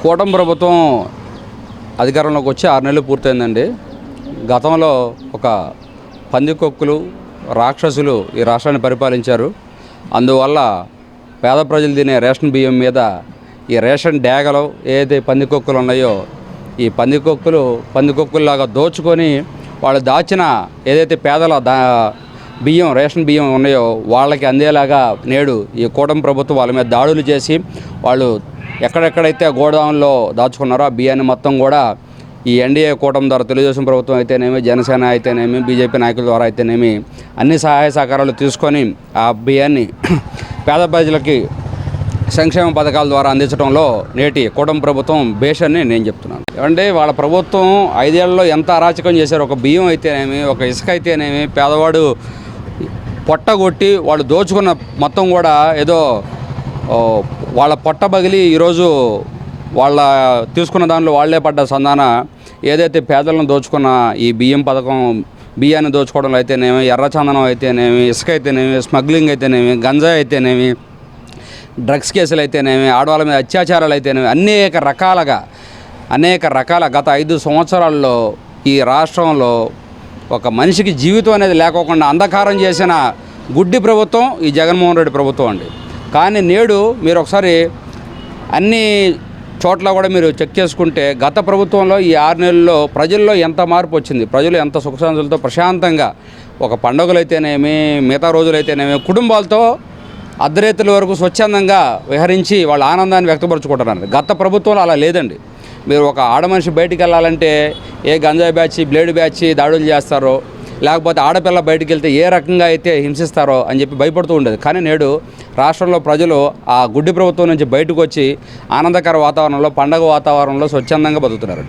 కూటమి ప్రభుత్వం అధికారంలోకి వచ్చి 6 నెలలు పూర్తయిందండి. గతంలో ఒక పందికొక్కులు రాక్షసులు ఈ రాష్ట్రాన్ని పరిపాలించారు. అందువల్ల పేద ప్రజలు తినే రేషన్ బియ్యం మీద ఈ రేషన్ డ్యాగలు ఏదైతే పందికొక్కులు ఉన్నాయో ఈ పందికొక్కుల్లాగా దోచుకొని వాళ్ళు దాచిన ఏదైతే పేదల బియ్యం రేషన్ బియ్యం ఉన్నాయో వాళ్ళకి అందేలాగా నేడు ఈ కూటమి ప్రభుత్వం వాళ్ళ మీద దాడులు చేసి వాళ్ళు ఎక్కడెక్కడైతే గోడౌన్లో దాచుకున్నారో ఆ బియ్యాన్ని మొత్తం కూడా ఈ ఎన్డీఏ కూటమి ద్వారా తెలుగుదేశం ప్రభుత్వం అయితేనేమి, జనసేన అయితేనేమి, బీజేపీ నాయకుల ద్వారా అయితేనేమి అన్ని సహాయ సహకారాలు తీసుకొని ఆ బియ్యాన్ని పేద ప్రజలకి సంక్షేమ పథకాల ద్వారా అందించడంలో నేటి కూటమి ప్రభుత్వం బేషని నేను చెప్తున్నాను. అంటే వాళ్ళ ప్రభుత్వం 5 ఏళ్లలో ఎంత అరాచకం చేశారు. ఒక బియ్యం అయితేనేమి, ఒక ఇసుక అయితేనేమి, పేదవాడు పొట్టగొట్టి వాళ్ళు దోచుకున్న మొత్తం కూడా ఏదో వాళ్ళ పొట్ట బగిలి ఈరోజు వాళ్ళ తీసుకున్న దానిలో వాళ్లే పడ్డ సంధాన ఏదైతే పేదలను దోచుకున్న ఈ బియ్యాన్ని దోచుకోవడంలో అయితేనేమి, ఎర్రచందనం అయితేనేమి, ఇసుక అయితేనేమి, స్మగ్లింగ్ అయితేనేమి, గంజాయి అయితేనేమి, డ్రగ్స్ కేసులు అయితేనేమి, ఆడవాళ్ళ మీద అత్యాచారాలు అయితేనేమి అనేక రకాల గత 5 సంవత్సరాల్లో ఈ రాష్ట్రంలో ఒక మనిషికి జీవితం అనేది లేకోకుండా అంధకారం చేసిన గుడ్డి ప్రభుత్వం ఈ జగన్మోహన్ రెడ్డి ప్రభుత్వం అండి. కానీ నేడు మీరు ఒకసారి అన్ని చోట్ల కూడా మీరు చెక్ చేసుకుంటే గత ప్రభుత్వంలో ఈ 6 నెలల్లో ప్రజల్లో ఎంత మార్పు వచ్చింది, ప్రజలు ఎంత సుఖశాంతులతో ప్రశాంతంగా ఒక పండుగలైతేనేమి, మిగతా రోజులైతేనేమి కుటుంబాలతో అర్ధరాత్రుల వరకు స్వచ్ఛందంగా విహరించి వాళ్ళ ఆనందాన్ని వ్యక్తపరుచుకుంటున్నారు. గత ప్రభుత్వంలో అలా లేదండి. మీరు ఒక ఆడమనిషి బయటికి వెళ్ళాలంటే ఏ గంజాయి బ్యాచ్, బ్లేడ్ బ్యాచ్ దాడులు చేస్తారో, లేకపోతే ఆడపిల్ల బయటికి వెళ్తే ఏ రకంగా అయితే హింసిస్తారో అని చెప్పి భయపడుతూ ఉండేది. కానీ నేడు రాష్ట్రంలో ప్రజలు ఆ గుడ్డి ప్రభుత్వం నుంచి బయటకు వచ్చి ఆనందకర వాతావరణంలో, పండగ వాతావరణంలో స్వచ్ఛందంగా బతుకుతున్నారు.